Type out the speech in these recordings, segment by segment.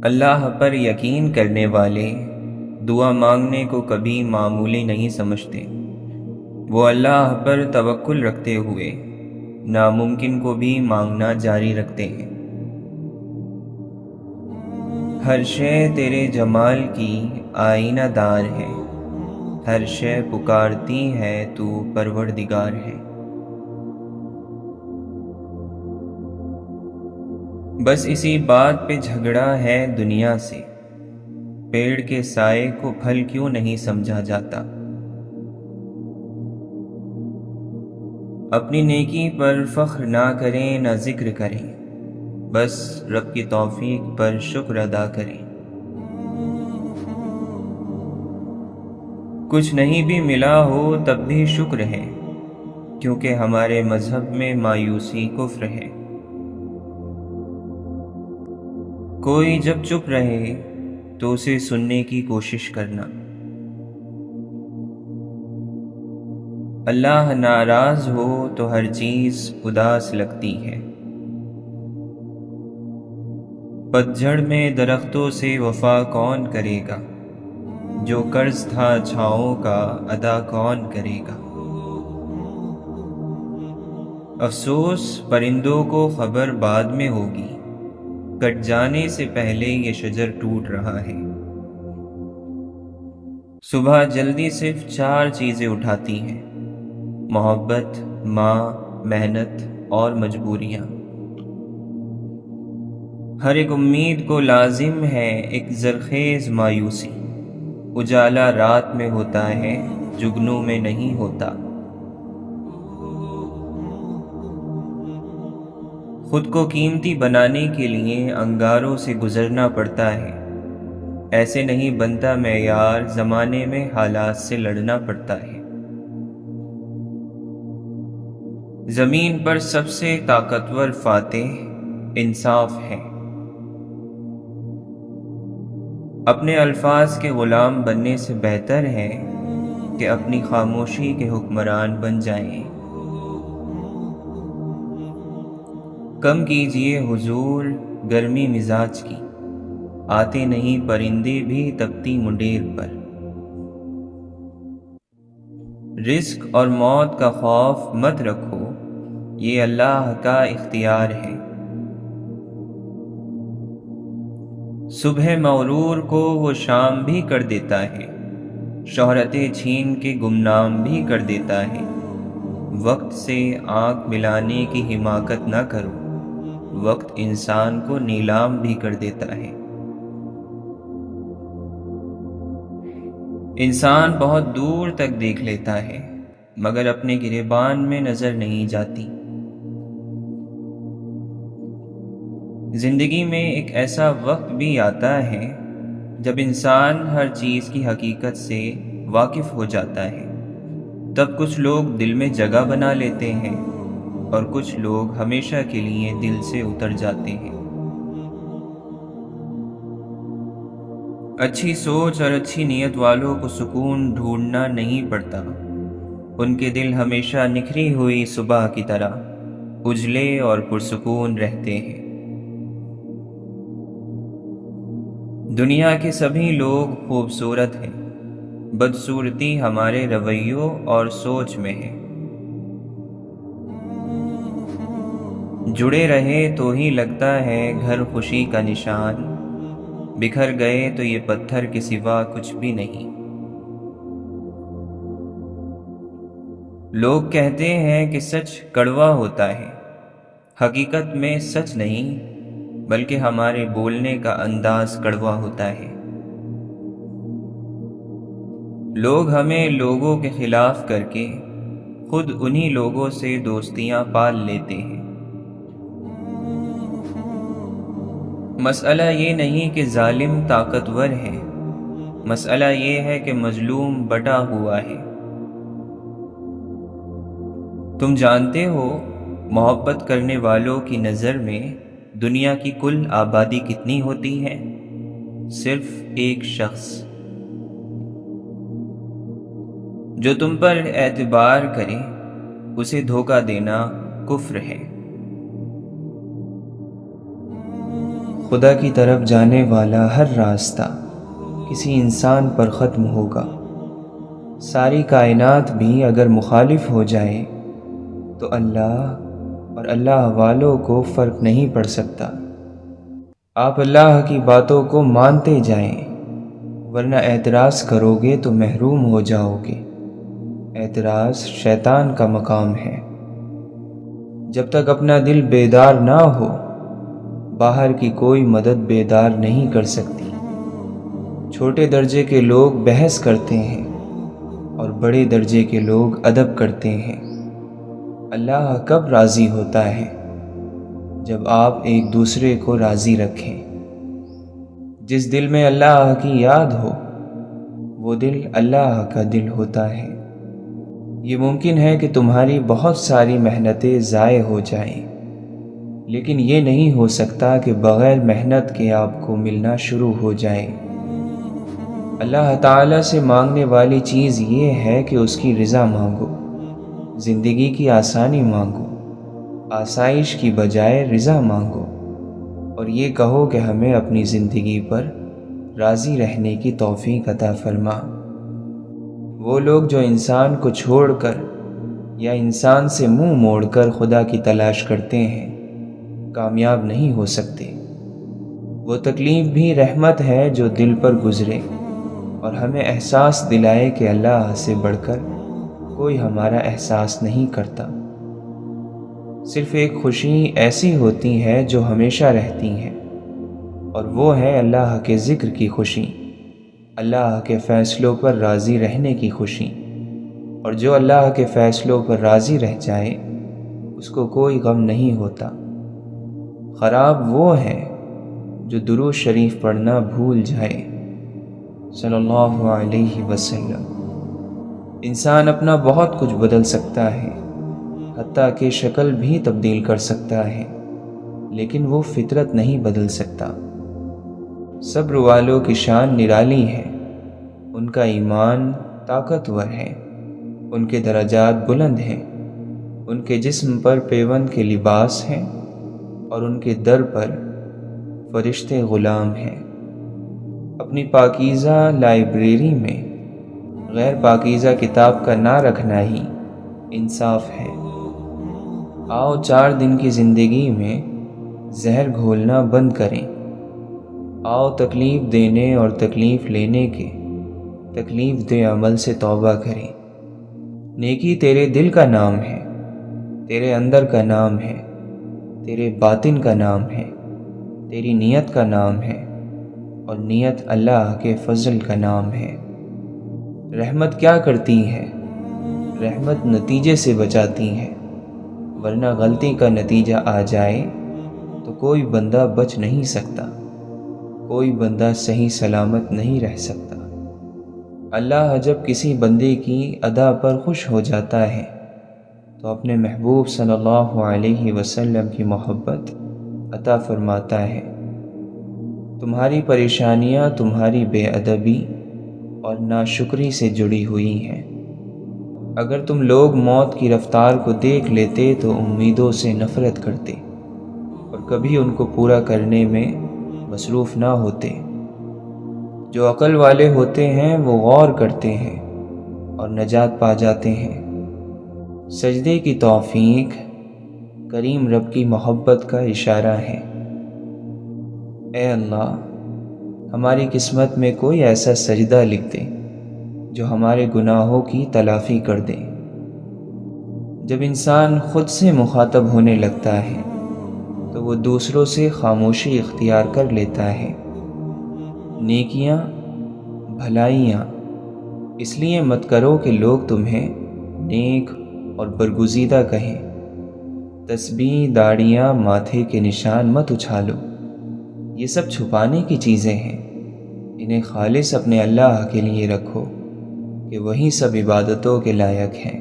اللہ پر یقین کرنے والے دعا مانگنے کو کبھی معمولی نہیں سمجھتے۔ وہ اللہ پر توکل رکھتے ہوئے ناممکن کو بھی مانگنا جاری رکھتے ہیں۔ ہر شے تیرے جمال کی آئینہ دار ہے، ہر شے پکارتی ہے تو پروردگار ہے۔ بس اسی بات پہ جھگڑا ہے دنیا سے، پیڑ کے سائے کو پھل کیوں نہیں سمجھا جاتا۔ اپنی نیکی پر فخر نہ کریں نہ ذکر کریں، بس رب کی توفیق پر شکر ادا کریں۔ کچھ نہیں بھی ملا ہو تب بھی شکر ہے، کیونکہ ہمارے مذہب میں مایوسی کفر ہے۔ کوئی جب چپ رہے تو اسے سننے کی کوشش کرنا۔ اللہ ناراض ہو تو ہر چیز اداس لگتی ہے۔ پتجھڑ میں درختوں سے وفا کون کرے گا، جو قرض تھا چھاؤں کا ادا کون کرے گا۔ افسوس پرندوں کو خبر بعد میں ہوگی، کٹ جانے سے پہلے یہ شجر ٹوٹ رہا ہے۔ صبح جلدی صرف 4 چیزیں اٹھاتی ہیں: محبت، ماں، محنت اور مجبوریاں۔ ہر ایک امید کو لازم ہے ایک زرخیز مایوسی، اجالا رات میں ہوتا ہے، جگنوں میں نہیں ہوتا۔ خود کو قیمتی بنانے کے لیے انگاروں سے گزرنا پڑتا ہے، ایسے نہیں بنتا معیار، زمانے میں حالات سے لڑنا پڑتا ہے۔ زمین پر سب سے طاقتور فاتح انصاف ہے۔ اپنے الفاظ کے غلام بننے سے بہتر ہے کہ اپنی خاموشی کے حکمران بن جائیں۔ کم کیجئے حضور گرمی مزاج کی، آتے نہیں پرندے بھی تپتی منڈیر پر۔ رزق اور موت کا خوف مت رکھو، یہ اللہ کا اختیار ہے۔ صبح مغرور کو وہ شام بھی کر دیتا ہے، شہرتیں چھین کے گمنام بھی کر دیتا ہے۔ وقت سے آنکھ ملانے کی حماقت نہ کرو، وقت انسان کو نیلام بھی کر دیتا ہے۔ انسان بہت دور تک دیکھ لیتا ہے، مگر اپنے گریبان میں نظر نہیں جاتی۔ زندگی میں ایک ایسا وقت بھی آتا ہے جب انسان ہر چیز کی حقیقت سے واقف ہو جاتا ہے۔ تب کچھ لوگ دل میں جگہ بنا لیتے ہیں اور کچھ لوگ ہمیشہ کے لیے دل سے اتر جاتے ہیں۔ اچھی سوچ اور اچھی نیت والوں کو سکون ڈھونڈنا نہیں پڑتا، ان کے دل ہمیشہ نکھری ہوئی صبح کی طرح اجلے اور پرسکون رہتے ہیں۔ دنیا کے سبھی لوگ خوبصورت ہیں، بدصورتی ہمارے رویوں اور سوچ میں ہے۔ جڑے رہے تو ہی لگتا ہے گھر خوشی کا نشان، بکھر گئے تو یہ پتھر کے سوا کچھ بھی نہیں۔ لوگ کہتے ہیں کہ سچ کڑوا ہوتا ہے، حقیقت میں سچ نہیں بلکہ ہمارے بولنے کا انداز کڑوا ہوتا ہے۔ لوگ ہمیں لوگوں کے خلاف کر کے خود انہی لوگوں سے دوستیاں پال لیتے ہیں۔ مسئلہ یہ نہیں کہ ظالم طاقتور ہے، مسئلہ یہ ہے کہ مظلوم بٹا ہوا ہے۔ تم جانتے ہو محبت کرنے والوں کی نظر میں دنیا کی کل آبادی کتنی ہوتی ہے؟ صرف ایک شخص۔ جو تم پر اعتبار کرے اسے دھوکہ دینا کفر ہے۔ خدا کی طرف جانے والا ہر راستہ کسی انسان پر ختم ہوگا۔ ساری کائنات بھی اگر مخالف ہو جائے تو اللہ اور اللہ والوں کو فرق نہیں پڑ سکتا۔ آپ اللہ کی باتوں کو مانتے جائیں، ورنہ اعتراض کرو گے تو محروم ہو جاؤ گے۔ اعتراض شیطان کا مقام ہے۔ جب تک اپنا دل بیدار نہ ہو، باہر کی کوئی مدد بیدار نہیں کر سکتی۔ چھوٹے درجے کے لوگ بحث کرتے ہیں اور بڑے درجے کے لوگ ادب کرتے ہیں۔ اللہ کب راضی ہوتا ہے؟ جب آپ ایک دوسرے کو راضی رکھیں۔ جس دل میں اللہ کی یاد ہو، وہ دل اللہ کا دل ہوتا ہے۔ یہ ممکن ہے کہ تمہاری بہت ساری محنتیں ضائع ہو جائیں، لیکن یہ نہیں ہو سکتا کہ بغیر محنت کے آپ کو ملنا شروع ہو جائے۔ اللہ تعالیٰ سے مانگنے والی چیز یہ ہے کہ اس کی رضا مانگو، زندگی کی آسانی مانگو، آسائش کی بجائے رضا مانگو، اور یہ کہو کہ ہمیں اپنی زندگی پر راضی رہنے کی توفیق عطا فرما۔ وہ لوگ جو انسان کو چھوڑ کر یا انسان سے منہ موڑ کر خدا کی تلاش کرتے ہیں، کامیاب نہیں ہو سکتے۔ وہ تکلیف بھی رحمت ہے جو دل پر گزرے اور ہمیں احساس دلائے کہ اللہ سے بڑھ کر کوئی ہمارا احساس نہیں کرتا۔ صرف ایک خوشی ایسی ہوتی ہے جو ہمیشہ رہتی ہے، اور وہ ہے اللہ کے ذکر کی خوشی، اللہ کے فیصلوں پر راضی رہنے کی خوشی۔ اور جو اللہ کے فیصلوں پر راضی رہ جائے، اس کو کوئی غم نہیں ہوتا۔ خراب وہ ہے جو درود شریف پڑھنا بھول جائے صلی اللہ علیہ وسلم۔ انسان اپنا بہت کچھ بدل سکتا ہے، حتیٰ کہ شکل بھی تبدیل کر سکتا ہے، لیکن وہ فطرت نہیں بدل سکتا۔ صبر والوں کی شان نرالی ہے، ان کا ایمان طاقتور ہے، ان کے درجات بلند ہیں، ان کے جسم پر پیوند کے لباس ہیں، اور ان کے در پر فرشتے غلام ہیں۔ اپنی پاکیزہ لائبریری میں غیر پاکیزہ کتاب کا نہ رکھنا ہی انصاف ہے۔ آؤ 4 دن کی زندگی میں زہر گھولنا بند کریں۔ آؤ تکلیف دینے اور تکلیف لینے کے تکلیف دہ عمل سے توبہ کریں۔ نیکی تیرے دل کا نام ہے، تیرے اندر کا نام ہے، تیرے باطن کا نام ہے، تیری نیت کا نام ہے، اور نیت اللہ کے فضل کا نام ہے۔ رحمت کیا کرتی ہے؟ رحمت نتیجے سے بچاتی ہے، ورنہ غلطی کا نتیجہ آ جائے تو کوئی بندہ بچ نہیں سکتا، کوئی بندہ صحیح سلامت نہیں رہ سکتا۔ اللہ جب کسی بندے کی ادا پر خوش ہو جاتا ہے تو اپنے محبوب صلی اللہ علیہ وسلم کی محبت عطا فرماتا ہے۔ تمہاری پریشانیاں تمہاری بے ادبی اور ناشکری سے جڑی ہوئی ہیں۔ اگر تم لوگ موت کی رفتار کو دیکھ لیتے تو امیدوں سے نفرت کرتے اور کبھی ان کو پورا کرنے میں مصروف نہ ہوتے۔ جو عقل والے ہوتے ہیں وہ غور کرتے ہیں اور نجات پا جاتے ہیں۔ سجدے کی توفیق کریم رب کی محبت کا اشارہ ہے۔ اے اللہ، ہماری قسمت میں کوئی ایسا سجدہ لکھ دے جو ہمارے گناہوں کی تلافی کر دے۔ جب انسان خود سے مخاطب ہونے لگتا ہے تو وہ دوسروں سے خاموشی اختیار کر لیتا ہے۔ نیکیاں، بھلائیاں اس لیے مت کرو کہ لوگ تمہیں نیک اور برگزیدہ کہیں۔ تسبیح، داڑیاں، ماتھے کے نشان مت اچھالو، یہ سب چھپانے کی چیزیں ہیں۔ انہیں خالص اپنے اللہ کے لیے رکھو کہ وہی سب عبادتوں کے لائق ہیں۔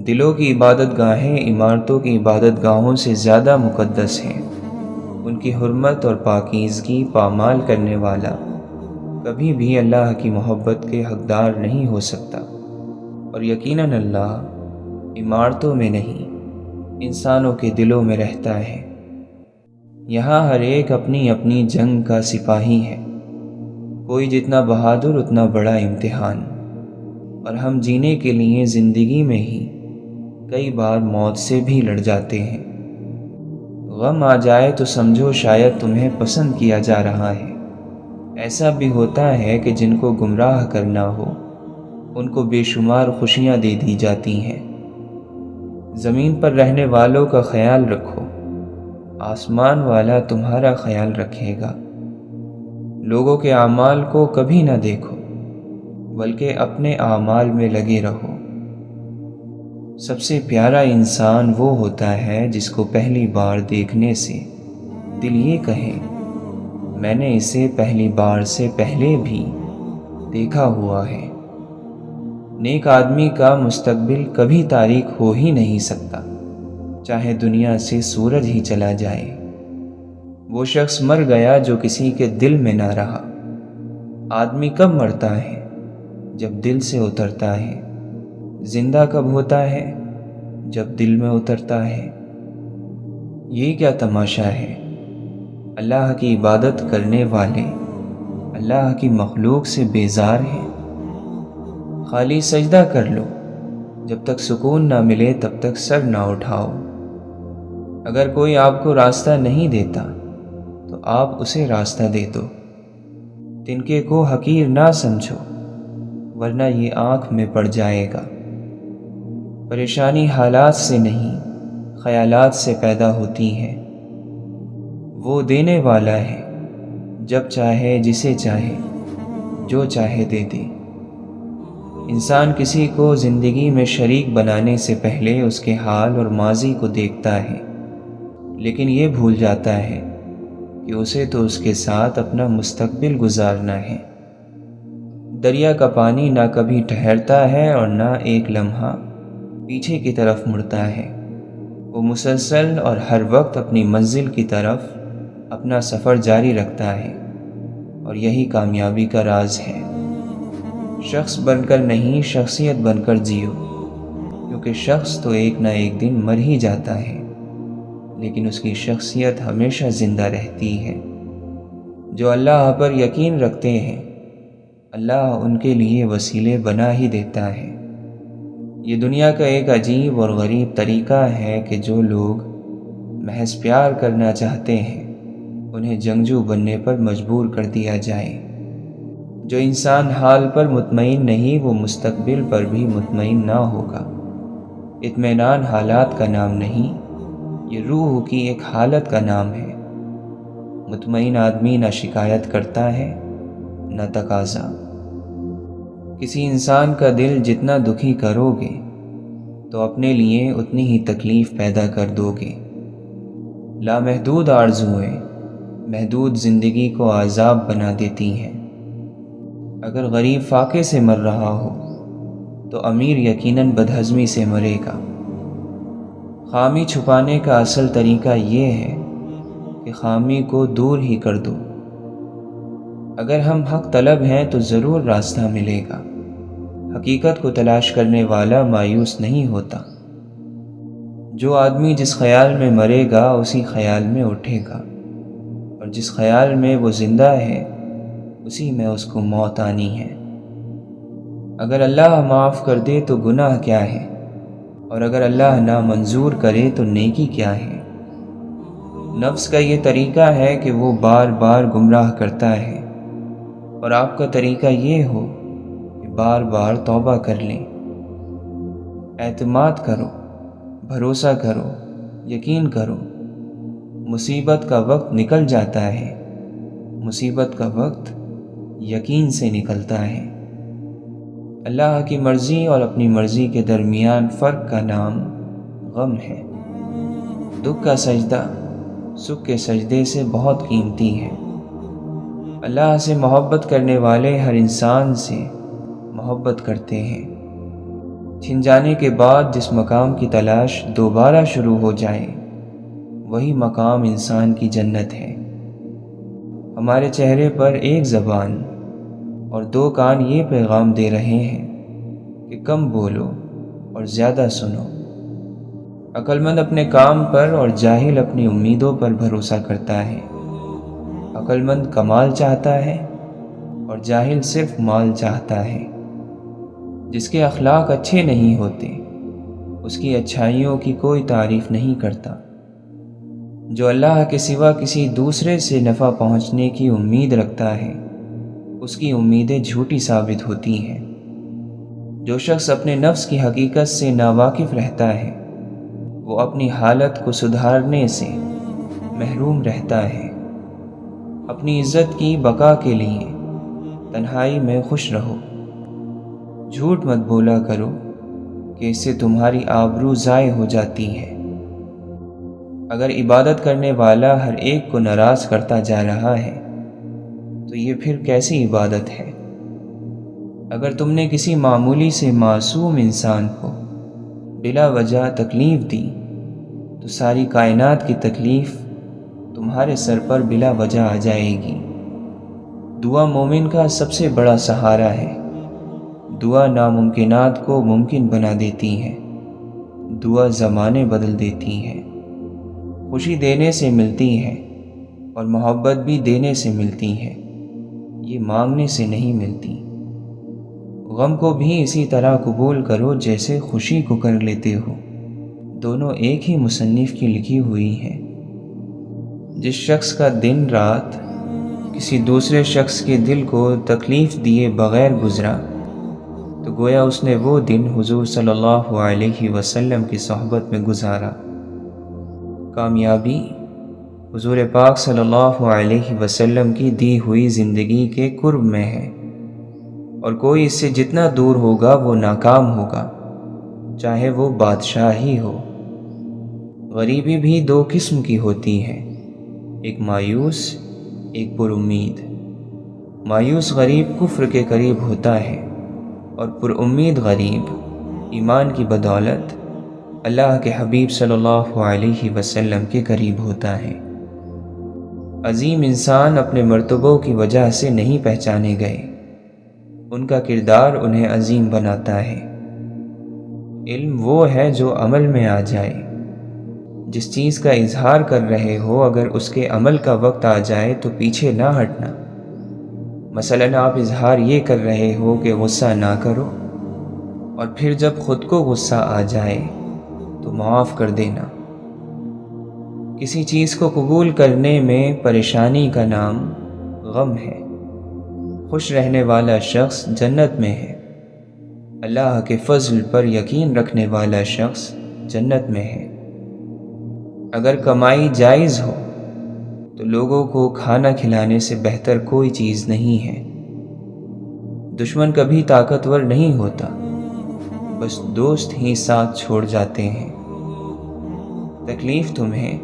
دلوں کی عبادت گاہیں عمارتوں کی عبادت گاہوں سے زیادہ مقدس ہیں۔ ان کی حرمت اور پاکیزگی پامال کرنے والا کبھی بھی اللہ کی محبت کے حقدار نہیں ہو سکتا، اور یقیناً اللہ عمارتوں میں نہیں، انسانوں کے دلوں میں رہتا ہے۔ یہاں ہر ایک اپنی اپنی جنگ کا سپاہی ہے، کوئی جتنا بہادر اتنا بڑا امتحان، اور ہم جینے کے لیے زندگی میں ہی کئی بار موت سے بھی لڑ جاتے ہیں۔ غم آ جائے تو سمجھو شاید تمہیں پسند کیا جا رہا ہے۔ ایسا بھی ہوتا ہے کہ جن کو گمراہ کرنا ہو ان کو بے شمار خوشیاں دے دی جاتی ہیں۔ زمین پر رہنے والوں کا خیال رکھو، آسمان والا تمہارا خیال رکھے گا۔ لوگوں کے اعمال کو کبھی نہ دیکھو بلکہ اپنے اعمال میں لگے رہو۔ سب سے پیارا انسان وہ ہوتا ہے جس کو پہلی بار دیکھنے سے دل یہ کہے میں نے اسے پہلی بار سے پہلے بھی دیکھا ہوا ہے۔ نیک آدمی کا مستقبل کبھی تاریک ہو ہی نہیں سکتا، چاہے دنیا سے سورج ہی چلا جائے۔ وہ شخص مر گیا جو کسی کے دل میں نہ رہا۔ آدمی کب مرتا ہے؟ جب دل سے اترتا ہے۔ زندہ کب ہوتا ہے؟ جب دل میں اترتا ہے۔ یہ کیا تماشا ہے؟ اللہ کی عبادت کرنے والے اللہ کی مخلوق سے بیزار ہیں۔ خالی سجدہ کر لو، جب تک سکون نہ ملے تب تک سر نہ اٹھاؤ۔ اگر کوئی آپ کو راستہ نہیں دیتا تو آپ اسے راستہ دے دو۔ تنکے کو حقیر نہ سمجھو ورنہ یہ آنکھ میں پڑ جائے گا۔ پریشانی حالات سے نہیں خیالات سے پیدا ہوتی ہے۔ وہ دینے والا ہے، جب چاہے جسے چاہے جو چاہے دے دے۔ انسان کسی کو زندگی میں شریک بنانے سے پہلے اس کے حال اور ماضی کو دیکھتا ہے، لیکن یہ بھول جاتا ہے کہ اسے تو اس کے ساتھ اپنا مستقبل گزارنا ہے۔ دریا کا پانی نہ کبھی ٹھہرتا ہے اور نہ ایک لمحہ پیچھے کی طرف مڑتا ہے۔ وہ مسلسل اور ہر وقت اپنی منزل کی طرف اپنا سفر جاری رکھتا ہے، اور یہی کامیابی کا راز ہے۔ شخص بن کر نہیں، شخصیت بن کر جیو، کیونکہ شخص تو ایک نہ ایک دن مر ہی جاتا ہے، لیکن اس کی شخصیت ہمیشہ زندہ رہتی ہے۔ جو اللہ پر یقین رکھتے ہیں اللہ ان کے لیے وسیلے بنا ہی دیتا ہے۔ یہ دنیا کا ایک عجیب اور غریب طریقہ ہے کہ جو لوگ محض پیار کرنا چاہتے ہیں انہیں جنگجو بننے پر مجبور کر دیا جائے۔ جو انسان حال پر مطمئن نہیں وہ مستقبل پر بھی مطمئن نہ ہوگا۔ اطمینان حالات کا نام نہیں، یہ روح کی ایک حالت کا نام ہے۔ مطمئن آدمی نہ شکایت کرتا ہے نہ تقاضا۔ کسی انسان کا دل جتنا دکھی کرو گے تو اپنے لیے اتنی ہی تکلیف پیدا کر دو گے۔ لامحدود آرزوئیں محدود زندگی کو عذاب بنا دیتی ہیں۔ اگر غریب فاقے سے مر رہا ہو تو امیر یقیناً بدہضمی سے مرے گا۔ خامی چھپانے کا اصل طریقہ یہ ہے کہ خامی کو دور ہی کر دو۔ اگر ہم حق طلب ہیں تو ضرور راستہ ملے گا۔ حقیقت کو تلاش کرنے والا مایوس نہیں ہوتا۔ جو آدمی جس خیال میں مرے گا اسی خیال میں اٹھے گا، اور جس خیال میں وہ زندہ ہے اسی میں اس کو موت آنی ہے۔ اگر اللہ معاف کر دے تو گناہ کیا ہے، اور اگر اللہ نہ منظور کرے تو نیکی کیا ہے۔ نفس کا یہ طریقہ ہے کہ وہ بار بار گمراہ کرتا ہے، اور آپ کا طریقہ یہ ہو کہ بار بار توبہ کر لیں۔ اعتماد کرو، بھروسہ کرو، یقین کرو۔ مصیبت کا وقت نکل جاتا ہے، مصیبت کا وقت یقین سے نکلتا ہے۔ اللہ کی مرضی اور اپنی مرضی کے درمیان فرق کا نام غم ہے۔ دکھ کا سجدہ سکھ کے سجدے سے بہت قیمتی ہے۔ اللہ سے محبت کرنے والے ہر انسان سے محبت کرتے ہیں۔ چھن جانے کے بعد جس مقام کی تلاش دوبارہ شروع ہو جائے وہی مقام انسان کی جنت ہے۔ ہمارے چہرے پر ایک زبان اور دو کان یہ پیغام دے رہے ہیں کہ کم بولو اور زیادہ سنو۔ عقلمند اپنے کام پر اور جاہل اپنی امیدوں پر بھروسہ کرتا ہے۔ عقلمند کمال چاہتا ہے اور جاہل صرف مال چاہتا ہے۔ جس کے اخلاق اچھے نہیں ہوتے اس کی اچھائیوں کی کوئی تعریف نہیں کرتا۔ جو اللہ کے سوا کسی دوسرے سے نفع پہنچنے کی امید رکھتا ہے اس کی امیدیں جھوٹی ثابت ہوتی ہیں۔ جو شخص اپنے نفس کی حقیقت سے ناواقف رہتا ہے وہ اپنی حالت کو سدھارنے سے محروم رہتا ہے۔ اپنی عزت کی بقا کے لیے تنہائی میں خوش رہو۔ جھوٹ مت بولا کرو کہ اس سے تمہاری آبرو ضائع ہو جاتی ہے۔ اگر عبادت کرنے والا ہر ایک کو ناراض کرتا جا رہا ہے تو یہ پھر کیسی عبادت ہے؟ اگر تم نے کسی معمولی سے معصوم انسان کو بلا وجہ تکلیف دی تو ساری کائنات کی تکلیف تمہارے سر پر بلا وجہ آ جائے گی۔ دعا مومن کا سب سے بڑا سہارا ہے۔ دعا ناممکنات کو ممکن بنا دیتی ہے۔ دعا زمانے بدل دیتی ہے۔ خوشی دینے سے ملتی ہے اور محبت بھی دینے سے ملتی ہے، یہ مانگنے سے نہیں ملتی۔ غم کو بھی اسی طرح قبول کرو جیسے خوشی کو کر لیتے ہو، دونوں ایک ہی مصنف کی لکھی ہوئی ہیں۔ جس شخص کا دن رات کسی دوسرے شخص کے دل کو تکلیف دیے بغیر گزرا تو گویا اس نے وہ دن حضور صلی اللہ علیہ وسلم کی صحبت میں گزارا۔ کامیابی حضور پاک صلی اللہ علیہ وسلم کی دی ہوئی زندگی کے قرب میں ہے، اور کوئی اس سے جتنا دور ہوگا وہ ناکام ہوگا، چاہے وہ بادشاہ ہی ہو۔ غریبی بھی دو قسم کی ہوتی ہے، ایک مایوس، ایک پر امید۔ مایوس غریب کفر کے قریب ہوتا ہے اور پر امید غریب ایمان کی بدولت اللہ کے حبیب صلی اللہ علیہ وسلم کے قریب ہوتا ہے۔ عظیم انسان اپنے مرتبوں کی وجہ سے نہیں پہچانے گئے، ان کا کردار انہیں عظیم بناتا ہے۔ علم وہ ہے جو عمل میں آ جائے۔ جس چیز کا اظہار کر رہے ہو اگر اس کے عمل کا وقت آ جائے تو پیچھے نہ ہٹنا۔ مثلاً آپ اظہار یہ کر رہے ہو کہ غصہ نہ کرو، اور پھر جب خود کو غصہ آ جائے تو معاف کر دینا۔ کسی چیز کو قبول کرنے میں پریشانی کا نام غم ہے۔ خوش رہنے والا شخص جنت میں ہے۔ اللہ کے فضل پر یقین رکھنے والا شخص جنت میں ہے۔ اگر کمائی جائز ہو تو لوگوں کو کھانا کھلانے سے بہتر کوئی چیز نہیں ہے۔ دشمن کبھی طاقتور نہیں ہوتا، بس دوست ہی ساتھ چھوڑ جاتے ہیں۔ تکلیف تمہیں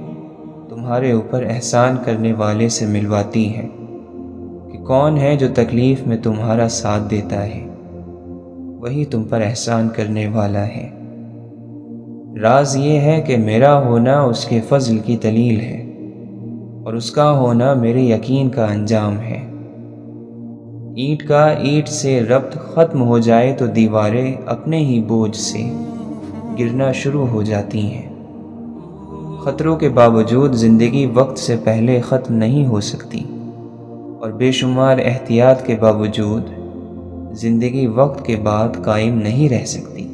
تمہارے اوپر احسان کرنے والے سے ملواتی ہے کہ کون ہے جو تکلیف میں تمہارا ساتھ دیتا ہے، وہی تم پر احسان کرنے والا ہے۔ راز یہ ہے کہ میرا ہونا اس کے فضل کی دلیل ہے اور اس کا ہونا میرے یقین کا انجام ہے۔ اینٹ کا اینٹ سے ربط ختم ہو جائے تو دیواریں اپنے ہی بوجھ سے گرنا شروع ہو جاتی ہیں۔ خطروں کے باوجود زندگی وقت سے پہلے ختم نہیں ہو سکتی، اور بے شمار احتیاط کے باوجود زندگی وقت کے بعد قائم نہیں رہ سکتی۔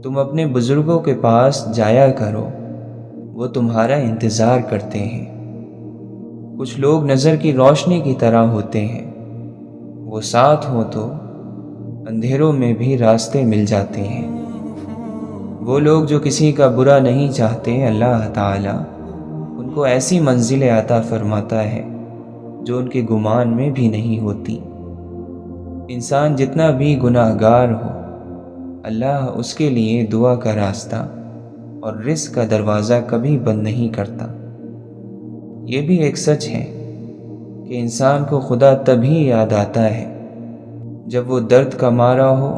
تم اپنے بزرگوں کے پاس جایا کرو، وہ تمہارا انتظار کرتے ہیں۔ کچھ لوگ نظر کی روشنی کی طرح ہوتے ہیں، وہ ساتھ ہوں تو اندھیروں میں بھی راستے مل جاتے ہیں۔ وہ لوگ جو کسی کا برا نہیں چاہتے، اللہ تعالیٰ ان کو ایسی منزلیں عطا فرماتا ہے جو ان کے گمان میں بھی نہیں ہوتی۔ انسان جتنا بھی گناہ گار ہو، اللہ اس کے لیے دعا کا راستہ اور رزق کا دروازہ کبھی بند نہیں کرتا۔ یہ بھی ایک سچ ہے کہ انسان کو خدا تبھی یاد آتا ہے جب وہ درد کا مارا ہو،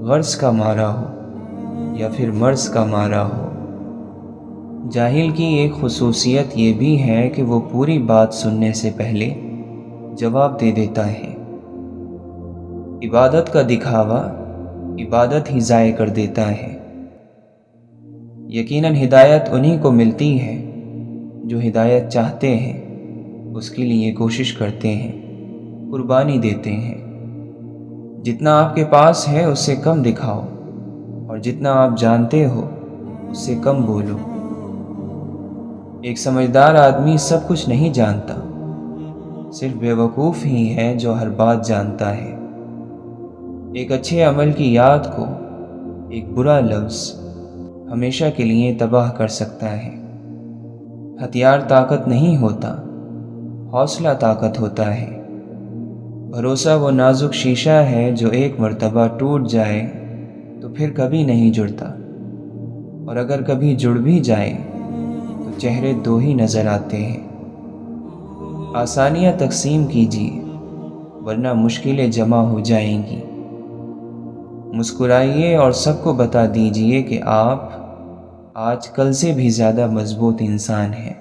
غرض کا مارا ہو یا پھر مرض کا مارا ہو۔ جاہل کی ایک خصوصیت یہ بھی ہے کہ وہ پوری بات سننے سے پہلے جواب دے دیتا ہے۔ عبادت کا دکھاوا عبادت ہی ضائع کر دیتا ہے۔ یقیناً ہدایت انہی کو ملتی ہے جو ہدایت چاہتے ہیں، اس کے لیے کوشش کرتے ہیں، قربانی دیتے ہیں۔ جتنا آپ کے پاس ہے اس سے کم دکھاؤ، اور جتنا آپ جانتے ہو اس سے کم بولو۔ ایک سمجھدار آدمی سب کچھ نہیں جانتا، صرف بیوقوف ہی ہے جو ہر بات جانتا ہے۔ ایک اچھے عمل کی یاد کو ایک برا لفظ ہمیشہ کے لیے تباہ کر سکتا ہے۔ ہتھیار طاقت نہیں ہوتا، حوصلہ طاقت ہوتا ہے۔ بھروسہ وہ نازک شیشہ ہے جو ایک مرتبہ ٹوٹ جائے تو پھر کبھی نہیں جڑتا، اور اگر کبھی جڑ بھی جائے تو چہرے دو ہی نظر آتے ہیں۔ آسانیاں تقسیم کیجیے ورنہ مشکلیں جمع ہو جائیں گی۔ مسکرائیے اور سب کو بتا دیجیے کہ آپ آج کل سے بھی زیادہ مضبوط انسان ہیں۔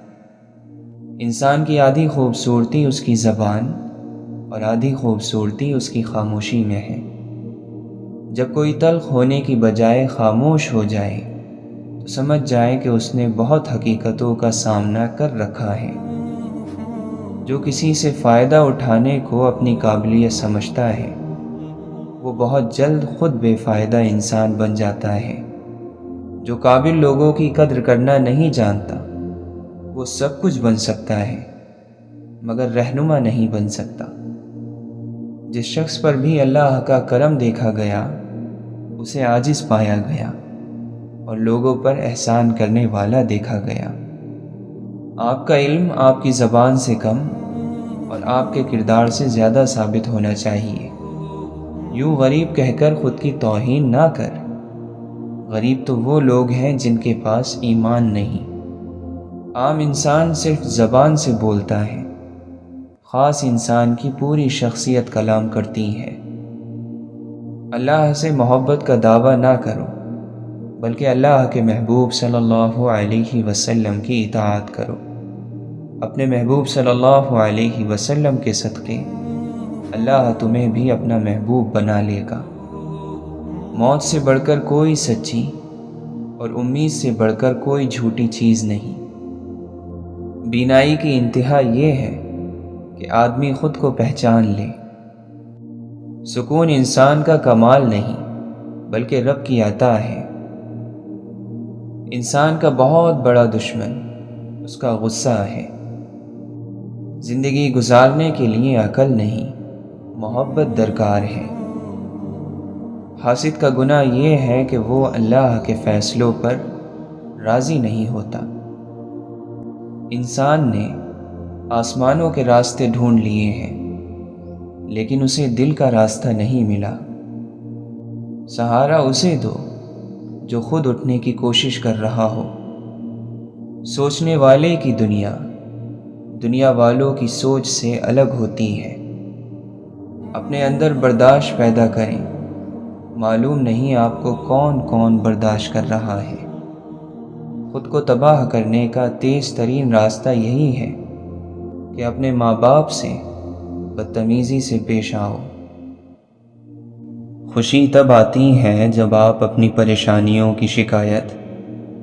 انسان کی آدھی خوبصورتی اس کی زبان اور آدھی خوبصورتی اس کی خاموشی میں ہے۔ جب کوئی تلخ ہونے کی بجائے خاموش ہو جائے تو سمجھ جائے کہ اس نے بہت حقیقتوں کا سامنا کر رکھا ہے۔ جو کسی سے فائدہ اٹھانے کو اپنی قابلیت سمجھتا ہے وہ بہت جلد خود بے فائدہ انسان بن جاتا ہے۔ جو قابل لوگوں کی قدر کرنا نہیں جانتا وہ سب کچھ بن سکتا ہے مگر رہنما نہیں بن سکتا۔ جس شخص پر بھی اللہ کا کرم دیکھا گیا اسے عاجز پایا گیا اور لوگوں پر احسان کرنے والا دیکھا گیا۔ آپ کا علم آپ کی زبان سے کم اور آپ کے کردار سے زیادہ ثابت ہونا چاہیے۔ یوں غریب کہہ کر خود کی توہین نہ کر۔ غریب تو وہ لوگ ہیں جن کے پاس ایمان نہیں۔ عام انسان صرف زبان سے بولتا ہے، خاص انسان کی پوری شخصیت کلام کرتی ہے۔ اللہ سے محبت کا دعویٰ نہ کرو بلکہ اللہ کے محبوب صلی اللہ علیہ وسلم کی اطاعت کرو۔ اپنے محبوب صلی اللہ علیہ وسلم کے صدقے اللہ تمہیں بھی اپنا محبوب بنا لے گا۔ موت سے بڑھ کر کوئی سچی اور امید سے بڑھ کر کوئی جھوٹی چیز نہیں۔ بینائی کی انتہا یہ ہے کہ آدمی خود کو پہچان لے۔ سکون انسان کا کمال نہیں بلکہ رب کی عطا ہے۔ انسان کا بہت بڑا دشمن اس کا غصہ ہے۔ زندگی گزارنے کے لیے عقل نہیں محبت درکار ہے۔ حاسد کا گناہ یہ ہے کہ وہ اللہ کے فیصلوں پر راضی نہیں ہوتا۔ انسان نے آسمانوں کے راستے ڈھونڈ لیے ہیں لیکن اسے دل کا راستہ نہیں ملا۔ سہارا اسے دو جو خود اٹھنے کی کوشش کر رہا ہو۔ سوچنے والے کی دنیا والوں کی سوچ سے الگ ہوتی ہے۔ اپنے اندر برداشت پیدا کریں، معلوم نہیں آپ کو کون کون برداشت کر رہا ہے۔ خود کو تباہ کرنے کا تیز ترین راستہ یہی ہے کہ اپنے ماں باپ سے بدتمیزی سے پیش آؤ۔ خوشی تب آتی ہے جب آپ اپنی پریشانیوں کی شکایت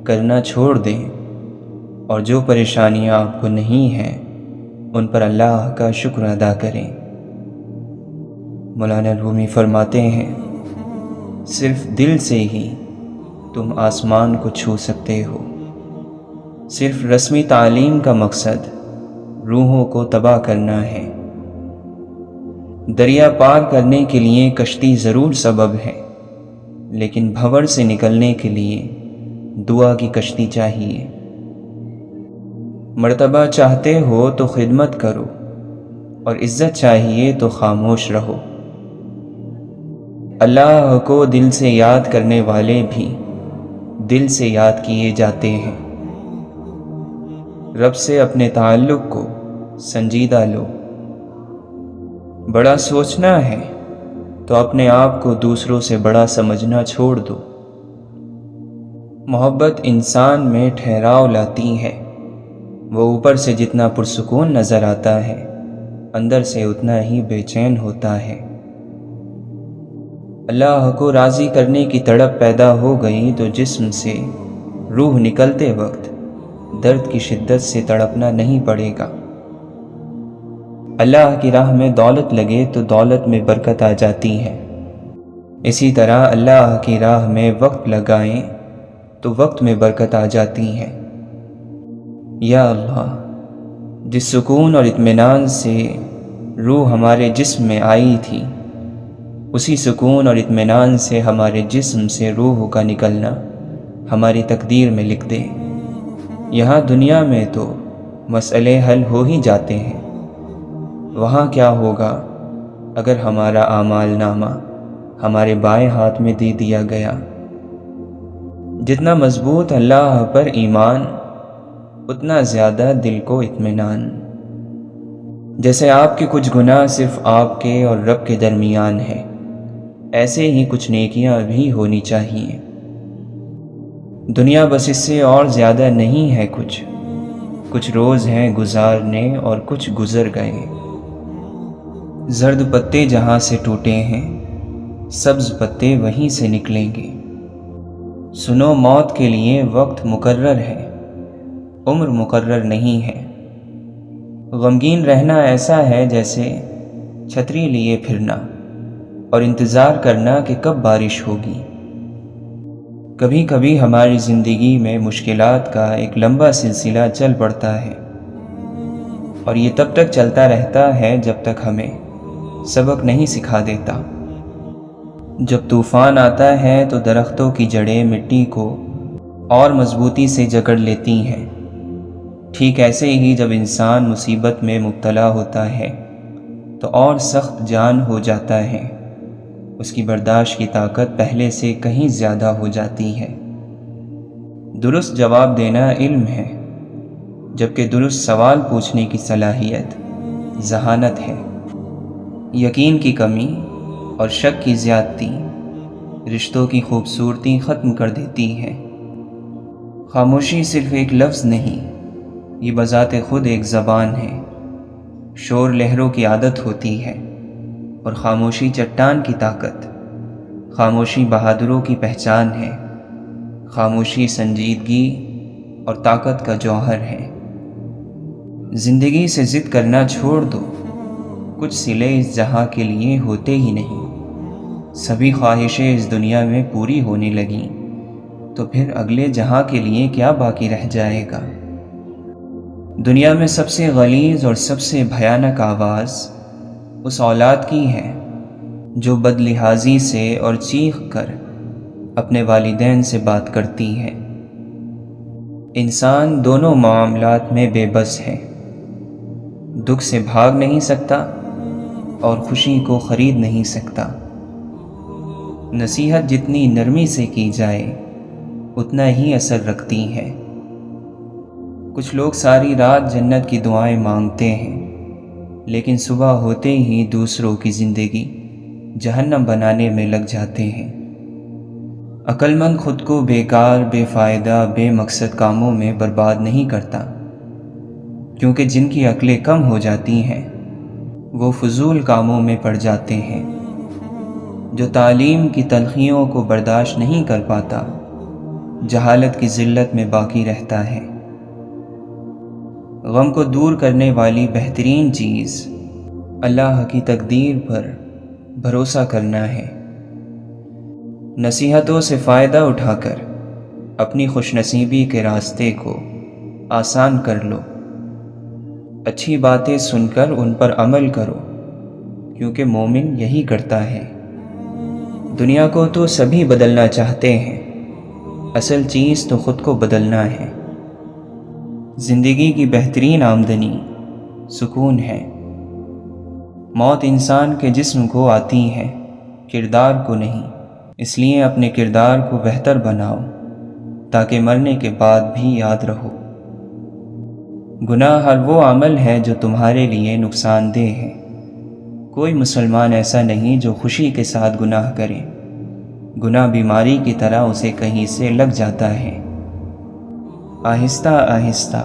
کرنا چھوڑ دیں اور جو پریشانیاں آپ کو نہیں ہیں ان پر اللہ کا شکر ادا کریں۔ مولانا رومی فرماتے ہیں، صرف دل سے ہی تم آسمان کو چھو سکتے ہو۔ صرف رسمی تعلیم کا مقصد روحوں کو تباہ کرنا ہے۔ دریا پار کرنے کے لیے کشتی ضرور سبب ہے لیکن بھنور سے نکلنے کے لیے دعا کی کشتی چاہیے۔ مرتبہ چاہتے ہو تو خدمت کرو اور عزت چاہیے تو خاموش رہو۔ اللہ کو دل سے یاد کرنے والے بھی دل سے یاد کیے جاتے ہیں۔ رب سے اپنے تعلق کو سنجیدہ لو۔ بڑا سوچنا ہے تو اپنے آپ کو دوسروں سے بڑا سمجھنا چھوڑ دو۔ محبت انسان میں ٹھہراؤ لاتی ہے۔ وہ اوپر سے جتنا پرسکون نظر آتا ہے اندر سے اتنا ہی بے چین ہوتا ہے۔ اللہ کو راضی کرنے کی تڑپ پیدا ہو گئی تو جسم سے روح نکلتے وقت درد کی شدت سے تڑپنا نہیں پڑے گا۔ اللہ کی راہ میں دولت لگے تو دولت میں برکت آ جاتی ہے، اسی طرح اللہ کی راہ میں وقت لگائیں تو وقت میں برکت آ جاتی ہے۔ یا اللہ، جس سکون اور اطمینان سے روح ہمارے جسم میں آئی تھی، اسی سکون اور اطمینان سے ہمارے جسم سے روح کا نکلنا ہماری تقدیر میں لکھ دے۔ یہاں دنیا میں تو مسئلے حل ہو ہی جاتے ہیں، وہاں کیا ہوگا اگر ہمارا اعمال نامہ ہمارے بائیں ہاتھ میں دے دیا گیا؟ جتنا مضبوط اللہ پر ایمان، اتنا زیادہ دل کو اطمینان۔ جیسے آپ کے کچھ گناہ صرف آپ کے اور رب کے درمیان ہیں، ایسے ہی کچھ نیکیاں بھی ہونی چاہیے۔ دنیا بس اس سے اور زیادہ نہیں ہے، کچھ روز ہیں گزارنے اور کچھ گزر گئے۔ زرد پتے جہاں سے ٹوٹے ہیں، سبز پتے وہیں سے نکلیں گے۔ سنو، موت کے لیے وقت مقرر ہے، عمر مقرر نہیں ہے۔ غمگین رہنا ایسا ہے جیسے چھتری لیے پھرنا اور انتظار کرنا کہ کب بارش ہوگی۔ کبھی کبھی ہماری زندگی میں مشکلات کا ایک لمبا سلسلہ چل پڑتا ہے، اور یہ تب تک چلتا رہتا ہے جب تک ہمیں سبق نہیں سکھا دیتا۔ جب طوفان آتا ہے تو درختوں کی جڑیں مٹی کو اور مضبوطی سے جکڑ لیتی ہیں، ٹھیک ایسے ہی جب انسان مصیبت میں مبتلا ہوتا ہے تو اور سخت جان ہو جاتا ہے، اس کی برداشت کی طاقت پہلے سے کہیں زیادہ ہو جاتی ہے۔ درست جواب دینا علم ہے، جبکہ درست سوال پوچھنے کی صلاحیت ذہانت ہے۔ یقین کی کمی اور شک کی زیادتی رشتوں کی خوبصورتی ختم کر دیتی ہے۔ خاموشی صرف ایک لفظ نہیں، یہ بذات خود ایک زبان ہے۔ شور لہروں کی عادت ہوتی ہے اور خاموشی چٹان کی طاقت۔ خاموشی بہادروں کی پہچان ہے، خاموشی سنجیدگی اور طاقت کا جوہر ہے۔ زندگی سے ضد کرنا چھوڑ دو، کچھ صلے اس جہاں کے لیے ہوتے ہی نہیں۔ سبھی خواہشیں اس دنیا میں پوری ہونے لگیں تو پھر اگلے جہاں کے لیے کیا باقی رہ جائے گا؟ دنیا میں سب سے غلیظ اور سب سے بھیانک آواز اس اولاد کی ہے جو بد لحاظی سے اور چیخ کر اپنے والدین سے بات کرتی ہے۔ انسان دونوں معاملات میں بے بس ہے، دکھ سے بھاگ نہیں سکتا اور خوشی کو خرید نہیں سکتا۔ نصیحت جتنی نرمی سے کی جائے اتنا ہی اثر رکھتی ہے۔ کچھ لوگ ساری رات جنت کی دعائیں مانگتے ہیں، لیکن صبح ہوتے ہی دوسروں کی زندگی جہنم بنانے میں لگ جاتے ہیں۔ عقل مند خود کو بیکار، بے فائدہ، بے مقصد کاموں میں برباد نہیں کرتا، کیونکہ جن کی عقلیں کم ہو جاتی ہیں وہ فضول کاموں میں پڑ جاتے ہیں۔ جو تعلیم کی تلخیوں کو برداشت نہیں کر پاتا، جہالت کی ذلت میں باقی رہتا ہے۔ غم کو دور کرنے والی بہترین چیز اللہ کی تقدیر پر بھروسہ کرنا ہے۔ نصیحتوں سے فائدہ اٹھا کر اپنی خوش نصیبی کے راستے کو آسان کر لو۔ اچھی باتیں سن کر ان پر عمل کرو، کیونکہ مومن یہی کرتا ہے۔ دنیا کو تو سبھی بدلنا چاہتے ہیں، اصل چیز تو خود کو بدلنا ہے۔ زندگی کی بہترین آمدنی سکون ہے۔ موت انسان کے جسم کو آتی ہے، کردار کو نہیں، اس لیے اپنے کردار کو بہتر بناؤ تاکہ مرنے کے بعد بھی یاد رہو۔ گناہ ہر وہ عمل ہے جو تمہارے لیے نقصان دہ ہے۔ کوئی مسلمان ایسا نہیں جو خوشی کے ساتھ گناہ کرے۔ گناہ بیماری کی طرح اسے کہیں سے لگ جاتا ہے۔ آہستہ آہستہ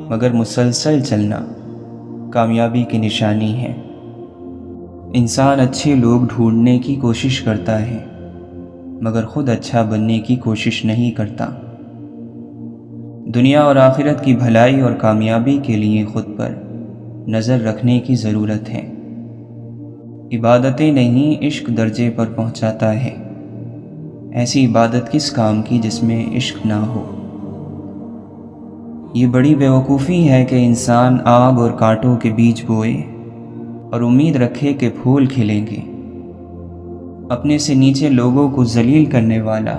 مگر مسلسل چلنا کامیابی کی نشانی ہے۔ انسان اچھے لوگ ڈھونڈنے کی کوشش کرتا ہے، مگر خود اچھا بننے کی کوشش نہیں کرتا۔ دنیا اور آخرت کی بھلائی اور کامیابی کے لیے خود پر نظر رکھنے کی ضرورت ہے۔ عبادتیں نہیں عشق درجے پر پہنچاتا ہے۔ ایسی عبادت کس کام کی جس میں عشق نہ ہو؟ یہ بڑی بیوقوفی ہے کہ انسان آگ اور کانٹوں کے بیج بوئے اور امید رکھے کہ پھول کھلیں گے۔ اپنے سے نیچے لوگوں کو ذلیل کرنے والا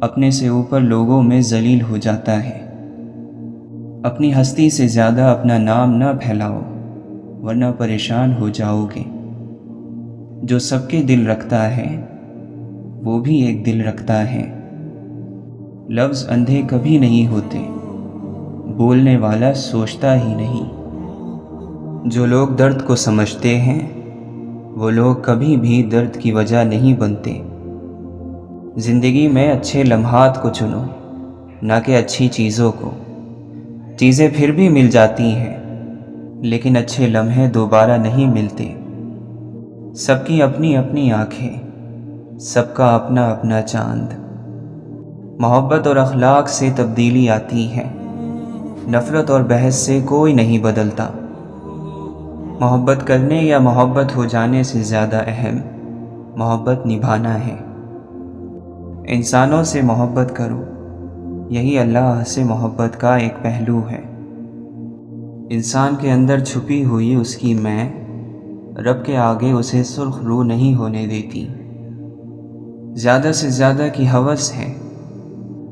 اپنے سے اوپر لوگوں میں ذلیل ہو جاتا ہے۔ اپنی ہستی سے زیادہ اپنا نام نہ پھیلاؤ ورنہ پریشان ہو جاؤ گے۔ جو سب کے دل رکھتا ہے وہ بھی ایک دل رکھتا ہے۔ لفظ اندھے کبھی نہیں ہوتے، بولنے والا سوچتا ہی نہیں۔ جو لوگ درد کو سمجھتے ہیں وہ لوگ کبھی بھی درد کی وجہ نہیں بنتے۔ زندگی میں اچھے لمحات کو چنو نہ کہ اچھی چیزوں کو۔ چیزیں پھر بھی مل جاتی ہیں لیکن اچھے لمحے دوبارہ نہیں ملتے۔ سب کی اپنی اپنی آنکھیں، سب کا اپنا اپنا چاند۔ محبت اور اخلاق سے تبدیلی آتی ہے، نفرت اور بحث سے کوئی نہیں بدلتا۔ محبت کرنے یا محبت ہو جانے سے زیادہ اہم محبت نبھانا ہے۔ انسانوں سے محبت کرو، یہی اللہ سے محبت کا ایک پہلو ہے۔ انسان کے اندر چھپی ہوئی اس کی میں رب کے آگے اسے سرخ رو نہیں ہونے دیتی۔ زیادہ سے زیادہ کی ہوس ہے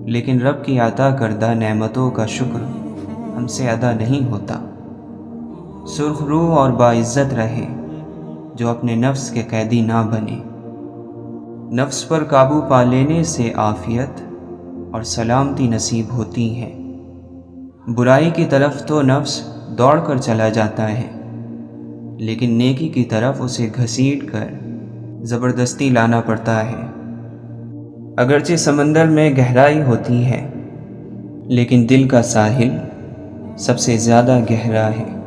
لیکن رب کی عطا کردہ نعمتوں کا شکر ہم سے ادا نہیں ہوتا۔ سرخ رو اور باعزت رہے جو اپنے نفس کے قیدی نہ بنے۔ نفس پر قابو پا لینے سے عافیت اور سلامتی نصیب ہوتی ہے۔ برائی کی طرف تو نفس دوڑ کر چلا جاتا ہے لیکن نیکی کی طرف اسے گھسیٹ کر زبردستی لانا پڑتا ہے۔ اگرچہ سمندر میں گہرائی ہوتی ہے لیکن دل کا ساحل سب سے زیادہ گہرا ہے۔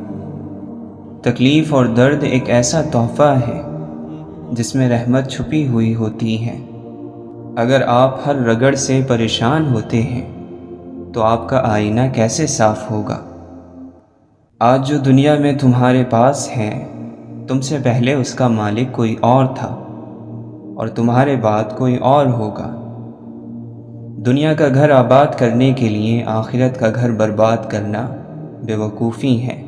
تکلیف اور درد ایک ایسا تحفہ ہے جس میں رحمت چھپی ہوئی ہوتی ہے۔ اگر آپ ہر رگڑ سے پریشان ہوتے ہیں تو آپ کا آئینہ کیسے صاف ہوگا؟ آج جو دنیا میں تمہارے پاس ہے تم سے پہلے اس کا مالک کوئی اور تھا اور تمہارے بعد کوئی اور ہوگا۔ دنیا کا گھر آباد کرنے کے لیے آخرت کا گھر برباد کرنا بیوقوفی ہے،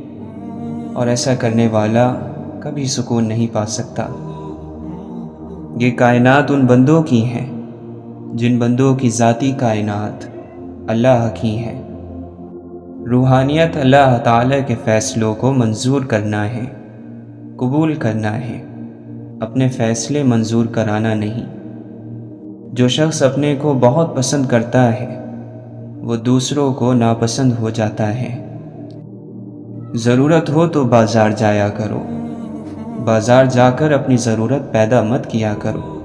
اور ایسا کرنے والا کبھی سکون نہیں پا سکتا۔ یہ کائنات ان بندوں کی ہیں جن بندوں کی ذاتی کائنات اللہ کی ہے۔ روحانیت اللہ تعالیٰ کے فیصلوں کو منظور کرنا ہے، قبول کرنا ہے، اپنے فیصلے منظور کرانا نہیں۔ جو شخص اپنے کو بہت پسند کرتا ہے وہ دوسروں کو ناپسند ہو جاتا ہے۔ ضرورت ہو تو بازار جایا کرو، بازار جا کر اپنی ضرورت پیدا مت کیا کرو۔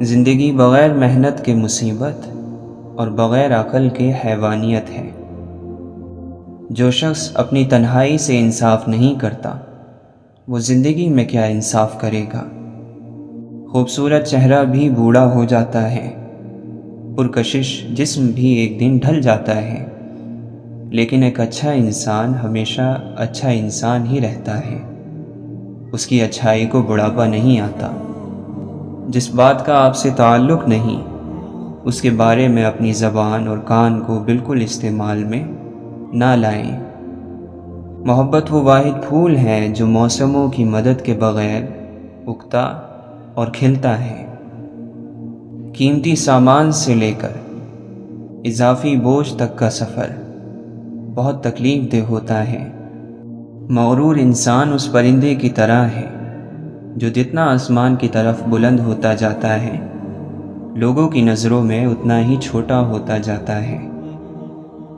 زندگی بغیر محنت کے مصیبت اور بغیر عقل کے حیوانیت ہے۔ جو شخص اپنی تنہائی سے انصاف نہیں کرتا وہ زندگی میں کیا انصاف کرے گا؟ خوبصورت چہرہ بھی بوڑھا ہو جاتا ہے، پرکشش جسم بھی ایک دن ڈھل جاتا ہے، لیکن ایک اچھا انسان ہمیشہ اچھا انسان ہی رہتا ہے۔ اس کی اچھائی کو بڑھاپا نہیں آتا۔ جس بات کا آپ سے تعلق نہیں اس کے بارے میں اپنی زبان اور کان کو بالکل استعمال میں نہ لائیں۔ محبت وہ واحد پھول ہے جو موسموں کی مدد کے بغیر اگتا اور کھلتا ہے۔ قیمتی سامان سے لے کر اضافی بوجھ تک کا سفر بہت تکلیف دہ ہوتا ہے۔ مغرور انسان اس پرندے کی طرح ہے جو جتنا آسمان کی طرف بلند ہوتا جاتا ہے لوگوں کی نظروں میں اتنا ہی چھوٹا ہوتا جاتا ہے۔